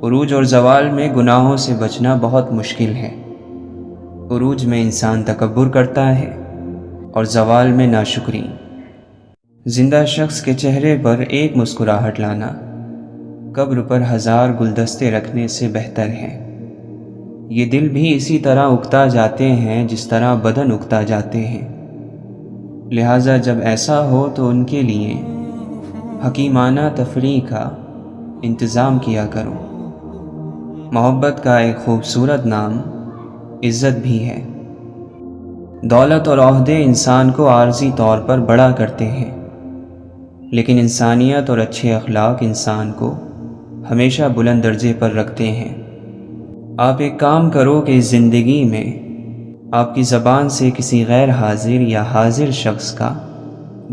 عروج اور زوال میں گناہوں سے بچنا بہت مشکل ہے۔ عروج میں انسان تکبر کرتا ہے اور زوال میں ناشکری۔ زندہ شخص کے چہرے پر ایک مسکراہٹ لانا قبر پر 1000 گلدستے رکھنے سے بہتر ہے۔ یہ دل بھی اسی طرح اگتا جاتے ہیں جس طرح بدن اگتا جاتے ہیں، لہٰذا جب ایسا ہو تو ان کے لیے حکیمانہ تفریح کا انتظام کیا کرو۔ محبت کا ایک خوبصورت نام عزت بھی ہے۔ دولت اور عہدے انسان کو عارضی طور پر بڑا کرتے ہیں، لیکن انسانیت اور اچھے اخلاق انسان کو ہمیشہ بلند درجے پر رکھتے ہیں۔ آپ ایک کام کرو کہ اس زندگی میں آپ کی زبان سے کسی غیر حاضر یا حاضر شخص کا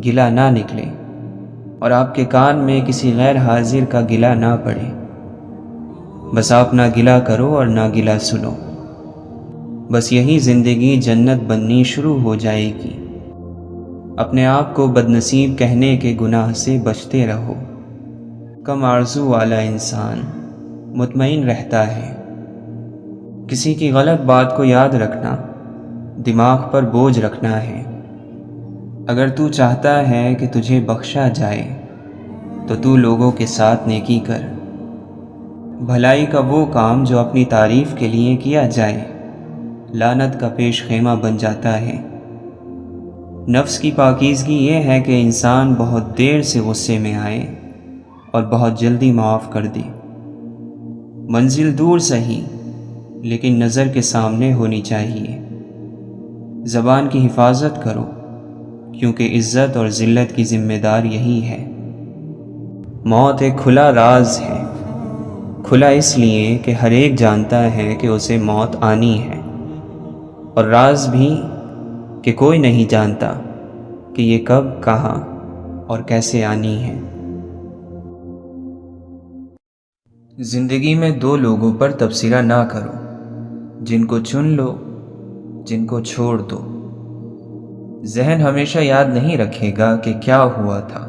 گلہ نہ نکلے، اور آپ کے کان میں کسی غیر حاضر کا گلہ نہ پڑے۔ بس آپ نہ گلہ کرو اور نہ گلہ سنو، بس یہی زندگی جنت بننی شروع ہو جائے گی۔ اپنے آپ کو بدنصیب کہنے کے گناہ سے بچتے رہو۔ کم آرزو والا انسان مطمئن رہتا ہے۔ کسی کی غلط بات کو یاد رکھنا دماغ پر بوجھ رکھنا ہے۔ اگر تو چاہتا ہے کہ تجھے بخشا جائے تو تو لوگوں کے ساتھ نیکی کر۔ بھلائی کا وہ کام جو اپنی تعریف کے لیے کیا جائے لعنت کا پیش خیمہ بن جاتا ہے۔ نفس کی پاکیزگی یہ ہے کہ انسان بہت دیر سے غصے میں آئے اور بہت جلدی معاف کر دے۔ منزل دور سہی لیکن نظر کے سامنے ہونی چاہیے۔ زبان کی حفاظت کرو، کیونکہ عزت اور ذلت کی ذمہ دار یہی ہے۔ موت ایک کھلا راز ہے، کھلا اس لیے کہ ہر ایک جانتا ہے کہ اسے موت آنی ہے، اور راز بھی کہ کوئی نہیں جانتا کہ یہ کب، کہاں اور کیسے آنی ہے۔ زندگی میں دو لوگوں پر تبصرہ نہ کرو، جن کو چن لو، جن کو چھوڑ دو۔ ذہن ہمیشہ یاد نہیں رکھے گا کہ کیا ہوا تھا،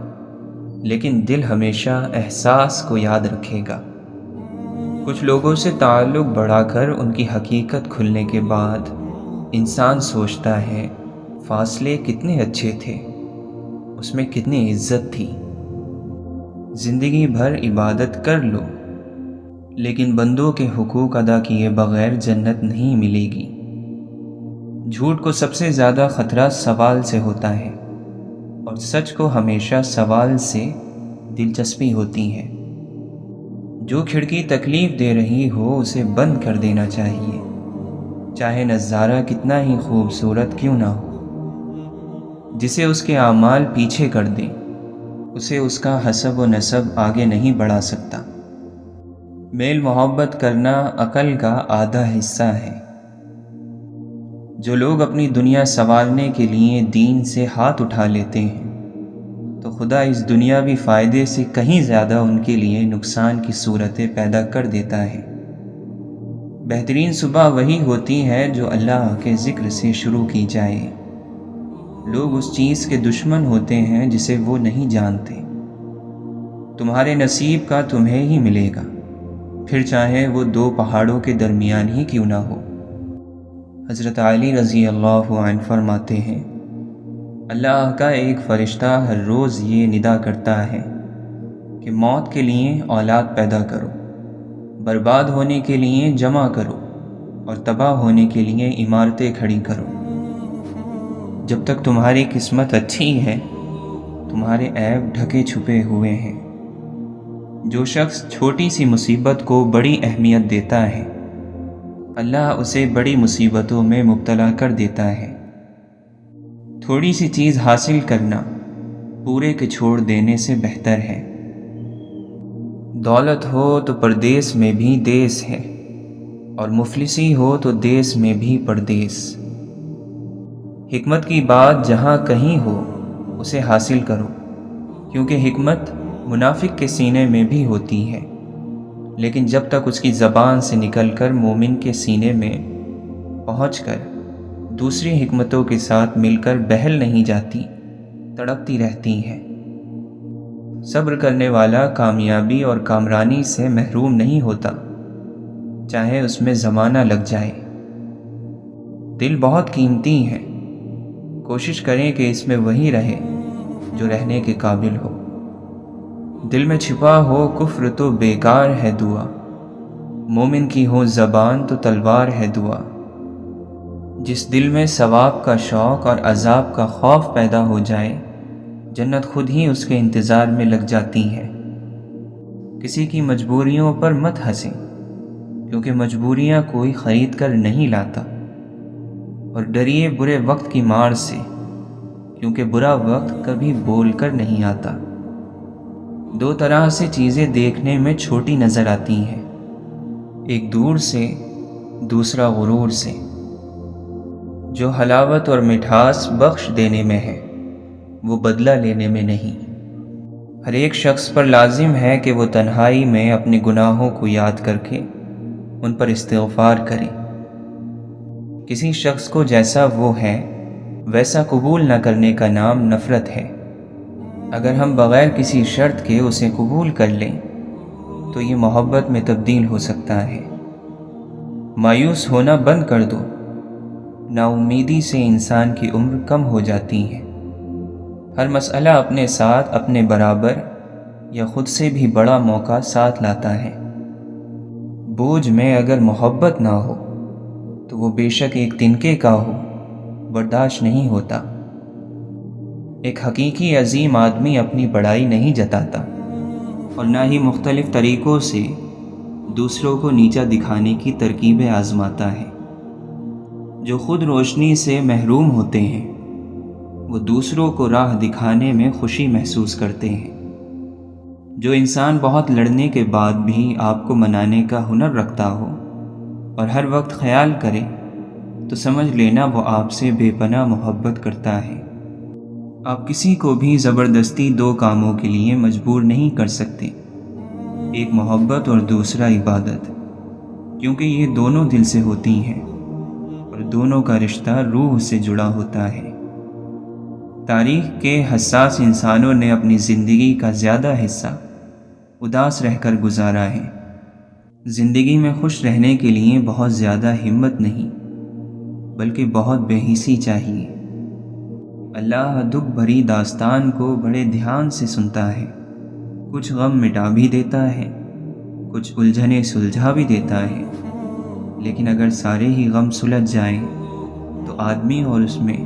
لیکن دل ہمیشہ احساس کو یاد رکھے گا۔ کچھ لوگوں سے تعلق بڑھا کر ان کی حقیقت کھلنے کے بعد انسان سوچتا ہے فاصلے کتنے اچھے تھے، اس میں کتنی عزت تھی۔ زندگی بھر عبادت کر لو، لیکن بندوں کے حقوق ادا کیے بغیر جنت نہیں ملے گی۔ جھوٹ کو سب سے زیادہ خطرہ سوال سے ہوتا ہے، اور سچ کو ہمیشہ سوال سے دلچسپی ہوتی ہے۔ جو کھڑکی تکلیف دے رہی ہو اسے بند کر دینا چاہیے، چاہے نظارہ کتنا ہی خوبصورت کیوں نہ ہو۔ جسے اس کے اعمال پیچھے کر دیں، اسے اس کا حسب و نسب آگے نہیں بڑھا سکتا۔ میل محبت کرنا عقل کا آدھا حصہ ہے۔ جو لوگ اپنی دنیا سنوارنے کے لیے دین سے ہاتھ اٹھا لیتے ہیں تو خدا اس دنیاوی فائدے سے کہیں زیادہ ان کے لیے نقصان کی صورتیں پیدا کر دیتا ہے۔ بہترین صبح وہی ہوتی ہے جو اللہ کے ذکر سے شروع کی جائے۔ لوگ اس چیز کے دشمن ہوتے ہیں جسے وہ نہیں جانتے۔ تمہارے نصیب کا تمہیں ہی ملے گا، پھر چاہے وہ دو پہاڑوں کے درمیان ہی کیوں نہ ہو۔ حضرت علی رضی اللہ عنہ فرماتے ہیں، اللہ کا ایک فرشتہ ہر روز یہ ندا کرتا ہے کہ موت کے لیے اولاد پیدا کرو، برباد ہونے کے لیے جمع کرو، اور تباہ ہونے کے لیے عمارتیں کھڑی کرو۔ جب تک تمہاری قسمت اچھی ہے تمہارے عیب ڈھکے چھپے ہوئے ہیں۔ جو شخص چھوٹی سی مصیبت کو بڑی اہمیت دیتا ہے اللہ اسے بڑی مصیبتوں میں مبتلا کر دیتا ہے۔ تھوڑی سی چیز حاصل کرنا پورے کے چھوڑ دینے سے بہتر ہے۔ دولت ہو تو پردیس میں بھی دیس ہے، اور مفلسی ہو تو دیس میں بھی پردیس۔ حکمت کی بات جہاں کہیں ہو اسے حاصل کرو، کیونکہ حکمت منافق کے سینے میں بھی ہوتی ہے، لیکن جب تک اس کی زبان سے نکل کر مومن کے سینے میں پہنچ کر دوسری حکمتوں کے ساتھ مل کر بہل نہیں جاتی، تڑپتی رہتی ہے۔ صبر کرنے والا کامیابی اور کامرانی سے محروم نہیں ہوتا، چاہے اس میں زمانہ لگ جائے۔ دل بہت قیمتی ہے، کوشش کریں کہ اس میں وہی رہے جو رہنے کے قابل ہو۔ دل میں چھپا ہو کفر تو بیکار ہے دعا، مومن کی ہو زبان تو تلوار ہے دعا۔ جس دل میں ثواب کا شوق اور عذاب کا خوف پیدا ہو جائے جنت خود ہی اس کے انتظار میں لگ جاتی ہے۔ کسی کی مجبوریوں پر مت ہنسیں، کیونکہ مجبوریاں کوئی خرید کر نہیں لاتا، اور ڈریے برے وقت کی مار سے، کیونکہ برا وقت کبھی بول کر نہیں آتا۔ دو طرح سے چیزیں دیکھنے میں چھوٹی نظر آتی ہیں، ایک دور سے، دوسرا غرور سے۔ جو حلاوت اور مٹھاس بخش دینے میں ہے، وہ بدلہ لینے میں نہیں۔ ہر ایک شخص پر لازم ہے کہ وہ تنہائی میں اپنے گناہوں کو یاد کر کے ان پر استغفار کرے۔ کسی شخص کو جیسا وہ ہے ویسا قبول نہ کرنے کا نام نفرت ہے۔ اگر ہم بغیر کسی شرط کے اسے قبول کر لیں تو یہ محبت میں تبدیل ہو سکتا ہے۔ مایوس ہونا بند کر دو، نا امیدی سے انسان کی عمر کم ہو جاتی ہے۔ ہر مسئلہ اپنے ساتھ اپنے برابر یا خود سے بھی بڑا موقع ساتھ لاتا ہے۔ بوجھ میں اگر محبت نہ ہو تو وہ بے شک ایک تنکے کا ہو، برداشت نہیں ہوتا۔ ایک حقیقی عظیم آدمی اپنی بڑائی نہیں جتاتا، اور نہ ہی مختلف طریقوں سے دوسروں کو نیچا دکھانے کی ترکیبیں آزماتا ہے۔ جو خود روشنی سے محروم ہوتے ہیں وہ دوسروں کو راہ دکھانے میں خوشی محسوس کرتے ہیں۔ جو انسان بہت لڑنے کے بعد بھی آپ کو منانے کا ہنر رکھتا ہو اور ہر وقت خیال کرے تو سمجھ لینا وہ آپ سے بے پناہ محبت کرتا ہے۔ آپ کسی کو بھی زبردستی دو کاموں کے لیے مجبور نہیں کر سکتے، ایک محبت اور دوسرا عبادت، کیونکہ یہ دونوں دل سے ہوتی ہیں اور دونوں کا رشتہ روح سے جڑا ہوتا ہے۔ تاریخ کے حساس انسانوں نے اپنی زندگی کا زیادہ حصہ اداس رہ کر گزارا ہے۔ زندگی میں خوش رہنے کے لیے بہت زیادہ ہمت نہیں بلکہ بہت بے حسی چاہیے۔ اللہ دکھ بھری داستان کو بڑے دھیان سے سنتا ہے، کچھ غم مٹا بھی دیتا ہے، کچھ الجھنیں سلجھا بھی دیتا ہے، لیکن اگر سارے ہی غم سلجھ جائیں تو آدمی اور اس میں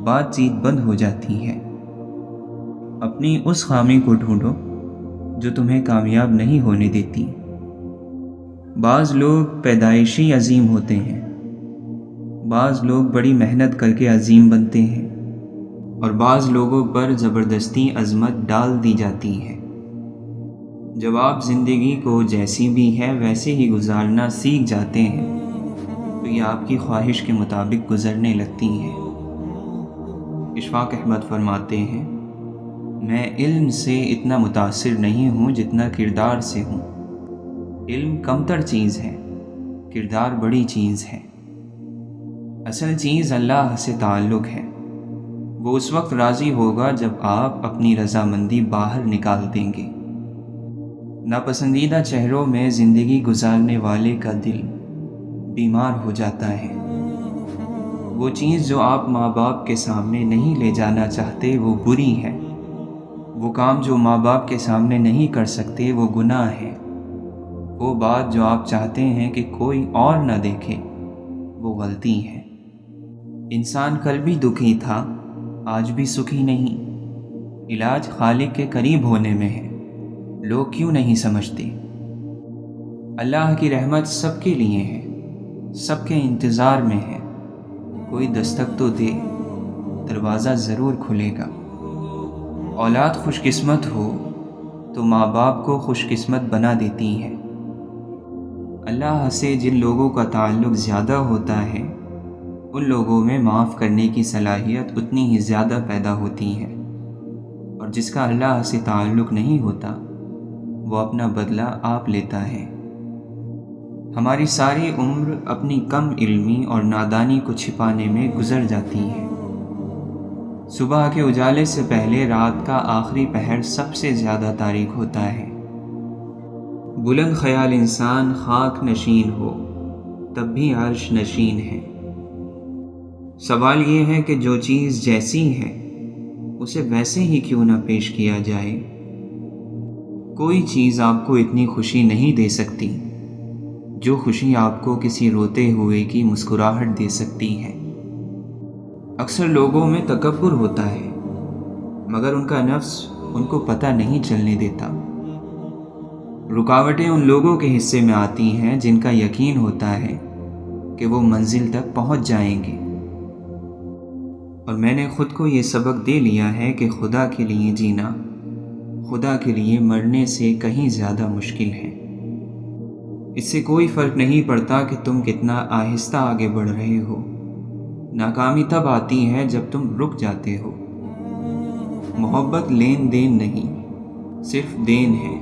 بات چیت بند ہو جاتی ہے۔ اپنی اس خامی کو ڈھونڈو جو تمہیں کامیاب نہیں ہونے دیتی۔ بعض لوگ پیدائشی عظیم ہوتے ہیں، بعض لوگ بڑی محنت کر کے عظیم بنتے ہیں، اور بعض لوگوں پر زبردستی عظمت ڈال دی جاتی ہے۔ جب آپ زندگی کو جیسی بھی ہے ویسے ہی گزارنا سیکھ جاتے ہیں تو یہ آپ کی خواہش کے مطابق گزرنے لگتی ہیں۔ اشفاق احمد فرماتے ہیں، میں علم سے اتنا متاثر نہیں ہوں جتنا کردار سے ہوں۔ علم کمتر چیز ہے، کردار بڑی چیز ہے۔ اصل چیز اللہ سے تعلق ہے۔ وہ اس وقت راضی ہوگا جب آپ اپنی رضامندی باہر نکال دیں گے۔ ناپسندیدہ چہروں میں زندگی گزارنے والے کا دل بیمار ہو جاتا ہے۔ وہ چیز جو آپ ماں باپ کے سامنے نہیں لے جانا چاہتے وہ بری ہے، وہ کام جو ماں باپ کے سامنے نہیں کر سکتے وہ گناہ ہے، وہ بات جو آپ چاہتے ہیں کہ کوئی اور نہ دیکھے وہ غلطی ہے۔ انسان کل بھی دکھی تھا، آج بھی سکھی نہیں۔ علاج خالق کے قریب ہونے میں ہے، لوگ کیوں نہیں سمجھتے؟ اللہ کی رحمت سب کے لیے ہے، سب کے انتظار میں ہے۔ کوئی دستک تو دے، دروازہ ضرور کھلے گا۔ اولاد خوش قسمت ہو تو ماں باپ کو خوش قسمت بنا دیتی ہے۔ اللہ سے جن لوگوں کا تعلق زیادہ ہوتا ہے ان لوگوں میں معاف کرنے کی صلاحیت اتنی ہی زیادہ پیدا ہوتی ہے، اور جس کا اللہ سے تعلق نہیں ہوتا وہ اپنا بدلہ آپ لیتا ہے۔ ہماری ساری عمر اپنی کم علمی اور نادانی کو چھپانے میں گزر جاتی ہے۔ صبح کے اجالے سے پہلے رات کا آخری پہر سب سے زیادہ تاریک ہوتا ہے۔ بلند خیال انسان خاک نشین ہو تب بھی عرش نشین ہے۔ سوال یہ ہے کہ جو چیز جیسی ہے اسے ویسے ہی کیوں نہ پیش کیا جائے۔ کوئی چیز آپ کو اتنی خوشی نہیں دے سکتی جو خوشی آپ کو کسی روتے ہوئے کی مسکراہٹ دے سکتی ہے۔ اکثر لوگوں میں تکبر ہوتا ہے مگر ان کا نفس ان کو پتہ نہیں چلنے دیتا۔ رکاوٹیں ان لوگوں کے حصے میں آتی ہیں جن کا یقین ہوتا ہے کہ وہ منزل تک پہنچ جائیں گے، اور میں نے خود کو یہ سبق دے لیا ہے کہ خدا کے لیے جینا خدا کے لیے مرنے سے کہیں زیادہ مشکل ہے۔ اس سے کوئی فرق نہیں پڑتا کہ تم کتنا آہستہ آگے بڑھ رہے ہو، ناکامی تب آتی ہے جب تم رک جاتے ہو۔ محبت لین دین نہیں، صرف دین ہے۔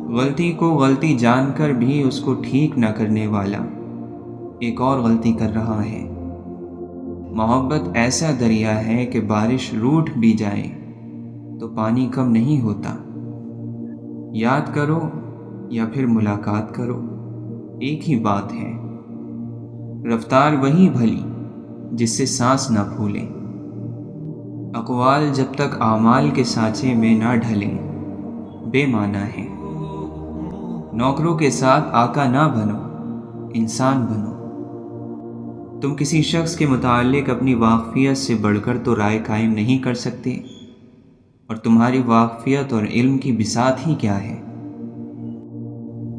غلطی کو غلطی جان کر بھی اس کو ٹھیک نہ کرنے والا ایک اور غلطی کر رہا ہے۔ محبت ایسا دریا ہے کہ بارش روٹھ بھی جائے تو پانی کم نہیں ہوتا۔ یاد کرو یا پھر ملاقات کرو، ایک ہی بات ہے۔ رفتار وہی بھلی جس سے سانس نہ پھولے۔ اقوال جب تک اعمال کے سانچے میں نہ ڈھلیں بے معنی ہے۔ نوکروں کے ساتھ آقا نہ بنو، انسان بنو۔ تم کسی شخص کے متعلق اپنی واقفیت سے بڑھ کر تو رائے قائم نہیں کر سکتے، اور تمہاری واقفیت اور علم کی بساط ہی کیا ہے۔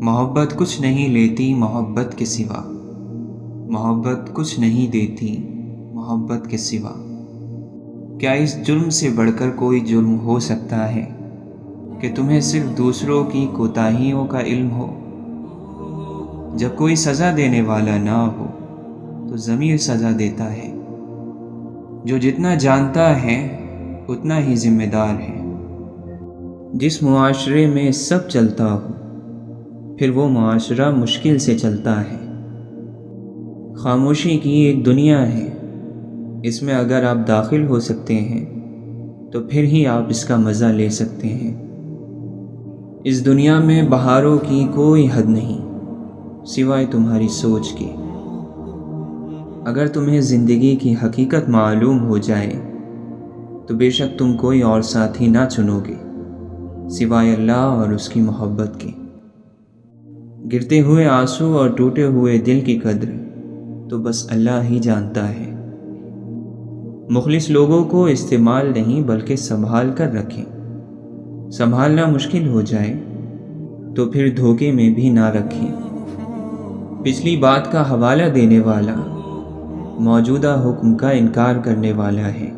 محبت کچھ نہیں لیتی محبت کے سوا، محبت کچھ نہیں دیتی محبت کے سوا۔ کیا اس جرم سے بڑھ کر کوئی جرم ہو سکتا ہے کہ تمہیں صرف دوسروں کی کوتاہیوں کا علم ہو؟ جب کوئی سزا دینے والا نہ ہو تو ضمیر سزا دیتا ہے۔ جو جتنا جانتا ہے اتنا ہی ذمہ دار ہے۔ جس معاشرے میں سب چلتا ہو پھر وہ معاشرہ مشکل سے چلتا ہے۔ خاموشی کی ایک دنیا ہے، اس میں اگر آپ داخل ہو سکتے ہیں تو پھر ہی آپ اس کا مزہ لے سکتے ہیں۔ اس دنیا میں بہاروں کی کوئی حد نہیں سوائے تمہاری سوچ کے۔ اگر تمہیں زندگی کی حقیقت معلوم ہو جائے تو بے شک تم کوئی اور ساتھی نہ چنو گے سوائے اللہ اور اس کی محبت کے۔ گرتے ہوئے آنسو اور ٹوٹے ہوئے دل کی قدر تو بس اللہ ہی جانتا ہے۔ مخلص لوگوں کو استعمال نہیں بلکہ سنبھال کر رکھیں۔ سنبھالنا مشکل ہو جائے تو پھر دھوکے میں بھی نہ رکھیں۔ پچھلی بات کا حوالہ دینے والا موجودہ حکم کا انکار کرنے والا ہے۔